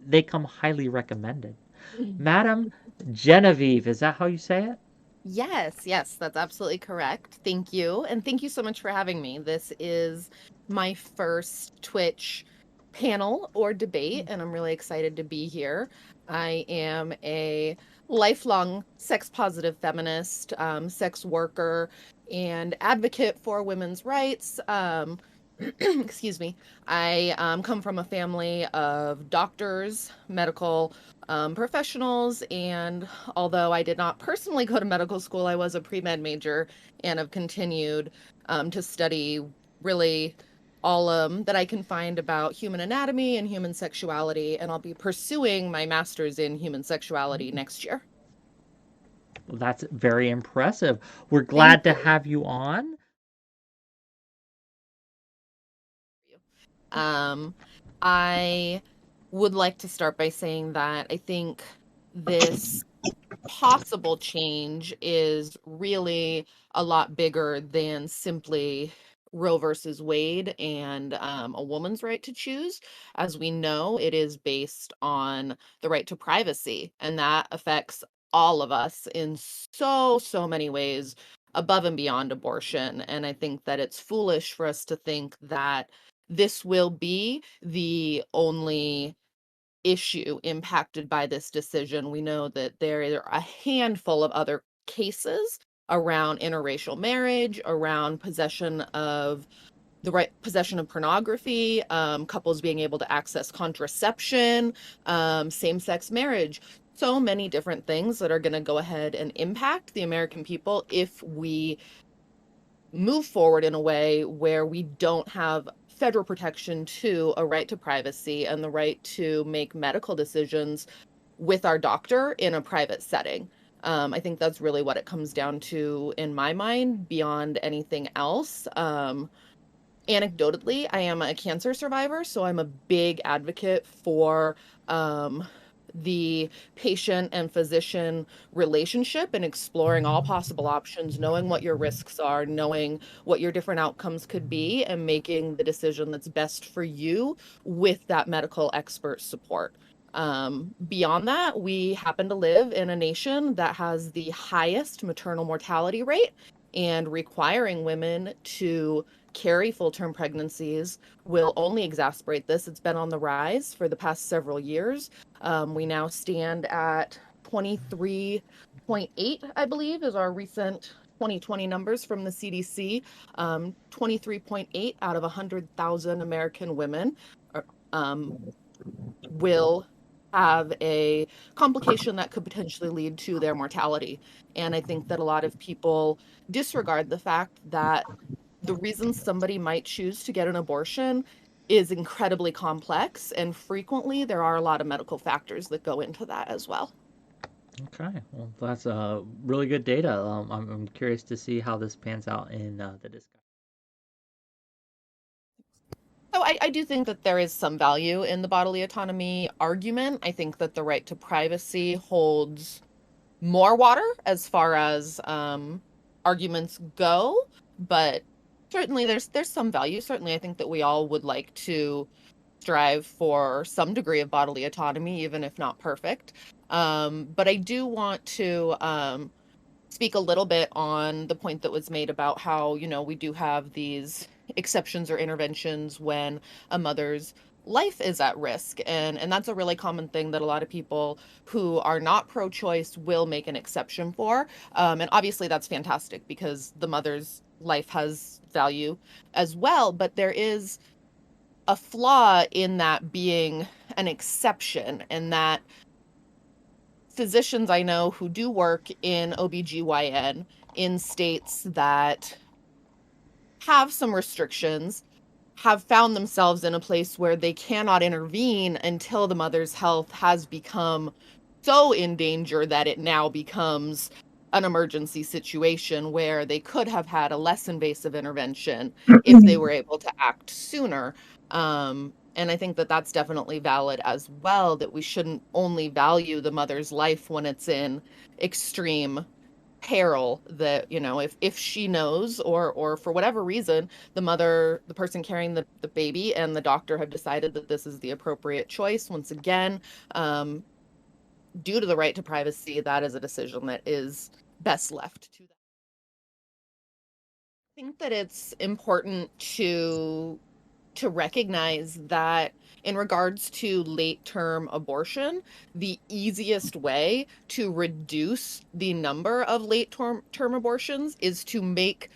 they come highly recommended. Madam Genevieve, is that how you say it? Yes, yes, that's absolutely correct. Thank you. And thank you so much for having me. This is my first Twitch panel or debate, and I'm really excited to be here. I am a lifelong sex positive feminist, sex worker, and advocate for women's rights. Excuse me. I come from a family of doctors, medical professionals, and although I did not personally go to medical school, I was a pre-med major and have continued to study really all that I can find about human anatomy and human sexuality, and I'll be pursuing my master's in human sexuality next year. Well, that's very impressive. We're Thank glad to you. have you on. Um, I would like to start by saying that I think this possible change is really a lot bigger than simply Roe versus Wade and a woman's right to choose. As we know, it is based on the right to privacy, and that affects all of us in so many ways above and beyond abortion. And I think that it's foolish for us to think that this will be the only issue impacted by this decision. We know that there are a handful of other cases around interracial marriage, around possession of pornography, couples being able to access contraception, same-sex marriage. So many different things that are going to go ahead and impact the American people if we move forward in a way where we don't have federal protection to a right to privacy and the right to make medical decisions with our doctor in a private setting. I think that's really what it comes down to in my mind, beyond anything else. Anecdotally, I am a cancer survivor, so I'm a big advocate for the patient and physician relationship and exploring all possible options, knowing what your risks are, knowing what your different outcomes could be, and making the decision that's best for you with that medical expert support. Beyond that, we happen to live in a nation that has the highest maternal mortality rate, and requiring women to carry full term pregnancies will only exacerbate this. It's been on the rise for the past several years. We now stand at 23.8, I believe, is our recent 2020 numbers from the CDC. 23.8 out of 100,000 American women are, will have a complication that could potentially lead to their mortality. And I think that a lot of people disregard the fact that the reason somebody might choose to get an abortion is incredibly complex, and frequently there are a lot of medical factors that go into that as well. Okay, well, that's really good data. I'm curious to see how this pans out in the discussion. So I do think that there is some value in the bodily autonomy argument. I think that the right to privacy holds more water as far as arguments go, but certainly there's some value. Certainly, I think that we all would like to strive for some degree of bodily autonomy, even if not perfect. But I do want to speak a little bit on the point that was made about how, we do have these exceptions or interventions when a mother's life is at risk. And that's a really common thing that a lot of people who are not pro-choice will make an exception for. And obviously that's fantastic because the mother's life has value as well, but there is a flaw in that being an exception, and that physicians I know who do work in OBGYN in states that have some restrictions have found themselves in a place where they cannot intervene until the mother's health has become so in danger that it now becomes an emergency situation where they could have had a less invasive intervention if they were able to act sooner. And I think that that's definitely valid as well, that we shouldn't only value the mother's life when it's in extreme peril that, if she knows, or for whatever reason, the person carrying the baby and the doctor have decided that this is the appropriate choice. Once again, due to the right to privacy, that is a decision that is best left to them. I think that it's important to recognize that in regards to late term abortion, the easiest way to reduce the number of late term abortions is to make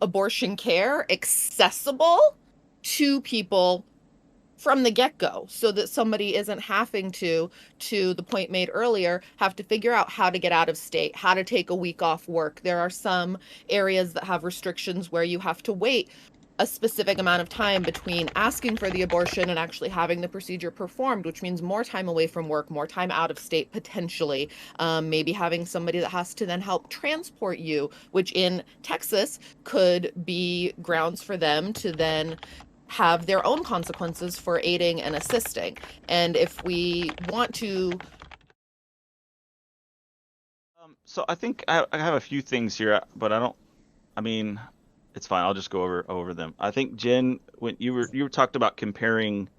abortion care accessible to people from the get-go, so that somebody isn't having to the point made earlier, have to figure out how to get out of state, how to take a week off work. There are some areas that have restrictions where you have to wait a specific amount of time between asking for the abortion and actually having the procedure performed, which means more time away from work, more time out of state potentially. Maybe having somebody that has to then help transport you, which in Texas could be grounds for them to then have their own consequences for aiding and assisting. And if we want to, So I think I have a few things here, but I don't. I mean, it's fine. I'll just go over them. I think Jen, when you were talked about comparing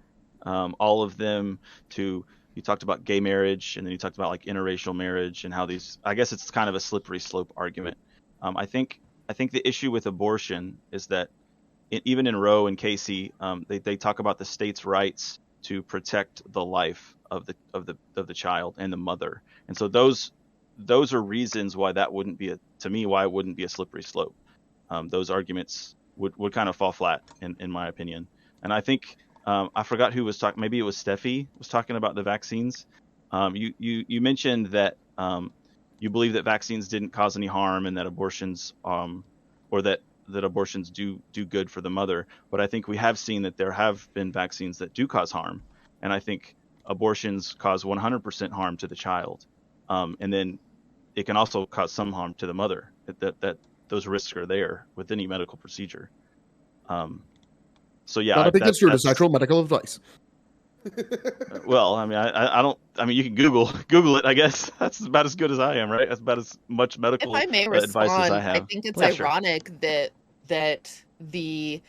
all of them to, you talked about gay marriage, and then you talked about like interracial marriage and how these. I guess it's kind of a slippery slope argument. I think the issue with abortion is that even in Roe and Casey, they talk about the state's rights to protect the life of the child and the mother, and so those are reasons why that wouldn't be to me, why it wouldn't be a slippery slope. Those arguments would kind of fall flat in my opinion. And I think I forgot who was talking. Maybe it was Steffi was talking about the vaccines. You mentioned that you believe that vaccines didn't cause any harm and that abortions or that abortions do good for the mother. But I think we have seen that there have been vaccines that do cause harm, and I think abortions cause 100% harm to the child, and then it can also cause some harm to the mother. That those risks are there with any medical procedure. So yeah, Not a big concern. It's that's actual medical advice. well. I mean, I don't. I mean, you can Google it. I guess that's about as good as I am, right? That's about as much if I medical may advice as I respond, I have. think it's Yeah, sure. ironic that the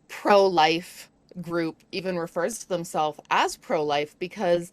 pro-life group even refers to themselves as pro-life, because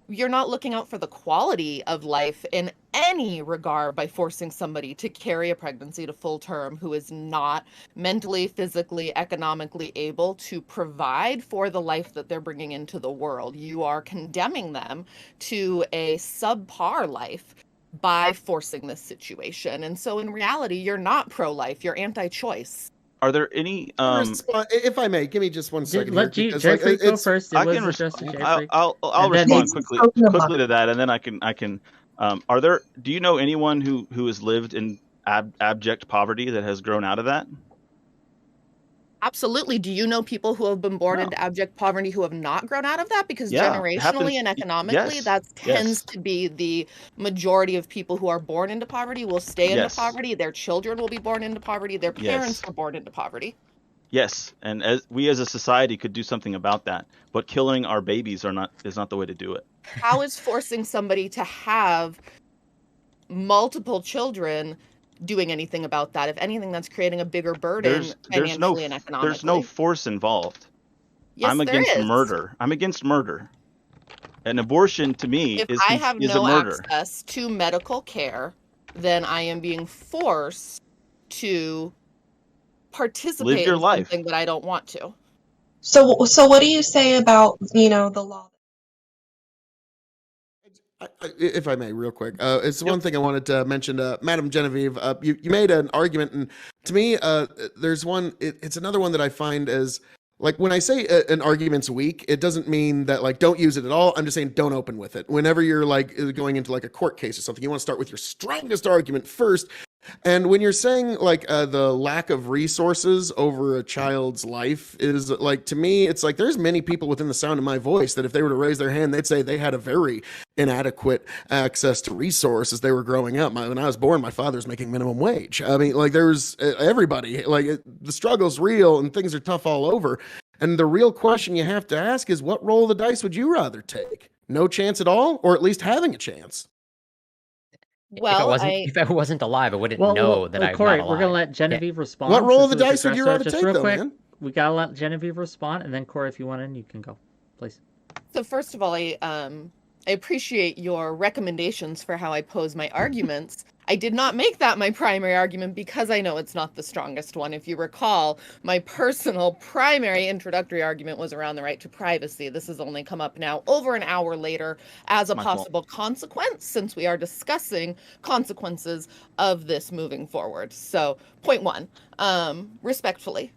you're not looking out for the quality of life in any regard by forcing somebody to carry a pregnancy to full term who is not mentally, physically, economically able to provide for the life that they're bringing into the world. You are condemning them to a subpar life by forcing this situation. And so in reality, you're not pro-life, you're anti-choice. Are there any If I may, give me just 1 second here, Let because Jeffrey go it's first. It I can was addressed to Jeffrey, I'll and then respond He's spoken about. quickly to that, and then I can are there, do you know anyone who has lived in abject poverty that has grown out of that? Absolutely. Do you know people who have been born No. into abject poverty who have not grown out of that? Because Yeah, it generationally happens. and economically, Yes. that tends Yes. to be the majority of people who are born into poverty will stay into Yes. poverty. Their children will be born into poverty. Their parents Yes. were born into poverty. Yes. And as we as a society could do something about that, but killing our babies is not the way to do it. How is forcing somebody to have multiple children doing anything about that? If anything, that's creating a bigger burden There's no financially and there's no economically. force involved. Yes, I'm there against is. murder. I'm against murder. An abortion to me If is I have is a no murder. access to medical care, then I am being forced to Live participate your in life. something that I don't want to. So what do you say about, the law? If I may, real quick, it's Yep. one thing I wanted to mention, Madam Genevieve. You made an argument, and to me, there's one. It's another one that I find as, like, when I say an argument's weak, it doesn't mean that, like, don't use it at all. I'm just saying don't open with it. Whenever you're like going into like a court case or something, you want to start with your strongest argument first. And when you're saying like the lack of resources over a child's life is, like, to me, it's like there's many people within the sound of my voice that if they were to raise their hand, they'd say they had a very inadequate access to resources they were growing up. When I was born, my father was making minimum wage. I mean, like, there's everybody, like, the struggle's real and things are tough all over. And the real question you have to ask is, what roll of the dice would you rather take? No chance at all, or at least having a chance? Well, If I wasn't alive, I wouldn't Well, know that I'm Corey, not we're gonna alive. let Genevieve respond. What roll of since the it was dice would you rather Just take, real though, quick, man? we gotta let Genevieve respond, and then Corey, if you want in, you can go, please. so first of all, I appreciate your recommendations for how I pose my arguments. I did not make that my primary argument because I know it's not the strongest one. If you recall, my personal primary introductory argument was around the right to privacy. This has only come up now over an hour later as a My fault. possible consequence, since we are discussing consequences of this moving forward. So, point one, respectfully.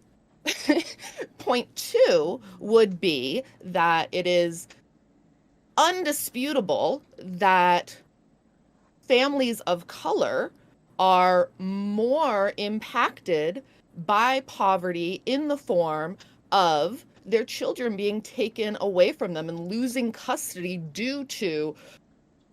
Point two would be that it is undisputable that families of color are more impacted by poverty in the form of their children being taken away from them and losing custody due to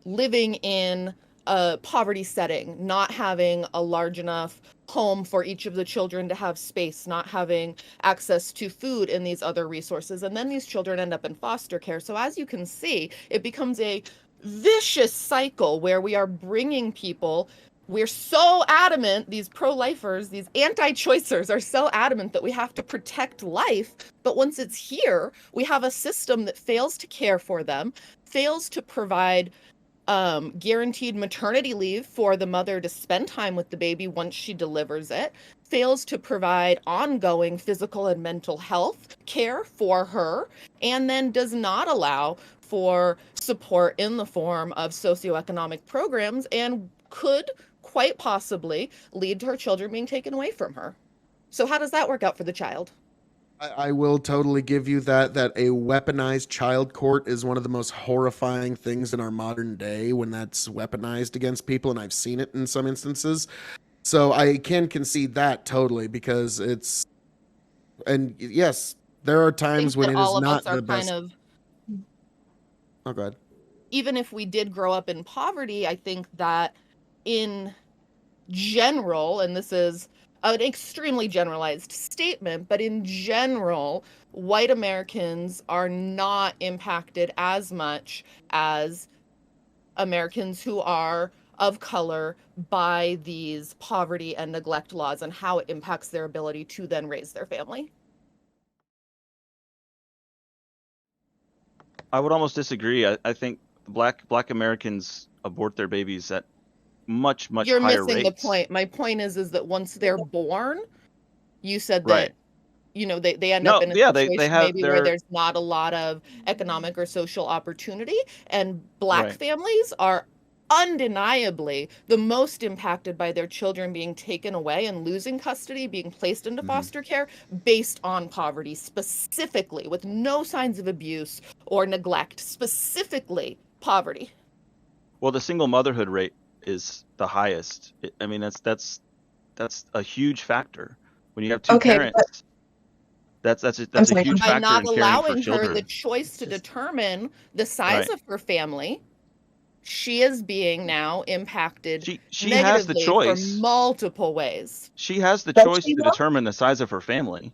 living in a poverty setting, not having a large enough home for each of the children to have space, not having access to food and these other resources. And then these children end up in foster care. So as you can see, it becomes a vicious cycle where we are bringing people. We're so adamant, these pro-lifers, these anti-choicers are so adamant that we have to protect life. But once it's here, we have a system that fails to care for them, fails to provide guaranteed maternity leave for the mother to spend time with the baby once she delivers it, fails to provide ongoing physical and mental health care for her, and then does not allow for support in the form of socioeconomic programs, and could quite possibly lead to her children being taken away from her. So how does that work out for the child? I will totally give you that a weaponized child court is one of the most horrifying things in our modern day when that's weaponized against people, and I've seen it in some instances. So I can concede that totally, because it's, and yes, there are I think times when that it is all of us not are the kind best. of, Oh, go ahead. even if we did grow up in poverty, I think that in general, and this is an extremely generalized statement, but in general, white Americans are not impacted as much as Americans who are of color by these poverty and neglect laws and how it impacts their ability to then raise their family. I would almost disagree. I think black Americans abort their babies at much You're higher missing rates. the point. My point is that once they're born, you said Right. that they end No, up in a yeah, they situation have maybe where their there's not a lot of economic or social opportunity, and Black right. families are undeniably the most impacted by their children being taken away and losing custody, being placed into foster care based on poverty, specifically, with no signs of abuse or neglect, specifically poverty. Well, the single motherhood rate is the highest. I mean, that's a huge factor. When you have two Okay, but parents, that's I'm a sorry. huge By factor not in caring for allowing her the children. choice to determine the size Right. of her family, she is being now impacted She has the negatively for choice. multiple ways. She has the Don't choice you to know? determine the size of her family.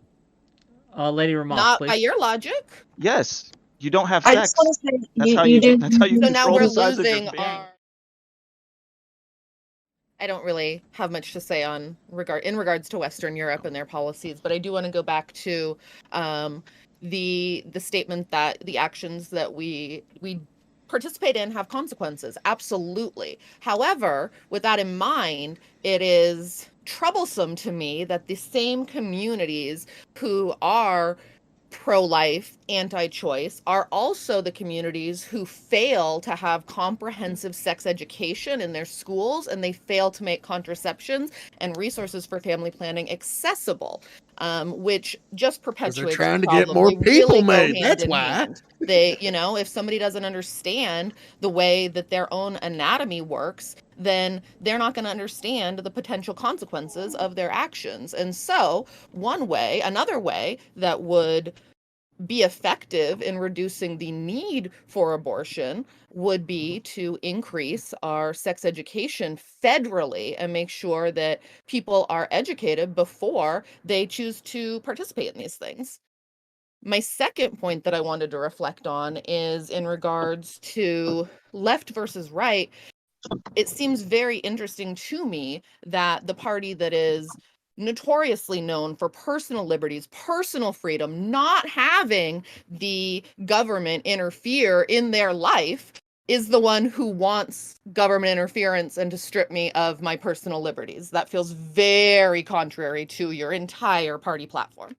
Lady Ramos, Not by please. your logic. Yes, you don't have I just sex. want to say That's how you do. that's how you So now control we're the size of your losing family. our. I don't really have much to say in regards to Western Europe and their policies, but I do want to go back to the statement that the actions that we participate in have consequences. Absolutely. However, with that in mind, it is troublesome to me that the same communities who are pro-life, anti-choice are also the communities who fail to have comprehensive sex education in their schools, and they fail to make contraceptions and resources for family planning accessible, which just Because they're perpetuates the trying to get problem. more They people really go made. hand That's in why. hand. They, if somebody doesn't understand the way that their own anatomy works, then they're not going to understand the potential consequences of their actions. And so, another way that would be effective in reducing the need for abortion would be to increase our sex education federally and make sure that people are educated before they choose to participate in these things. My second point that I wanted to reflect on is in regards to left versus right. it seems very interesting to me that the party that is notoriously known for personal liberties, personal freedom, not having the government interfere in their life, is the one who wants government interference and to strip me of my personal liberties. That feels very contrary to your entire party platform.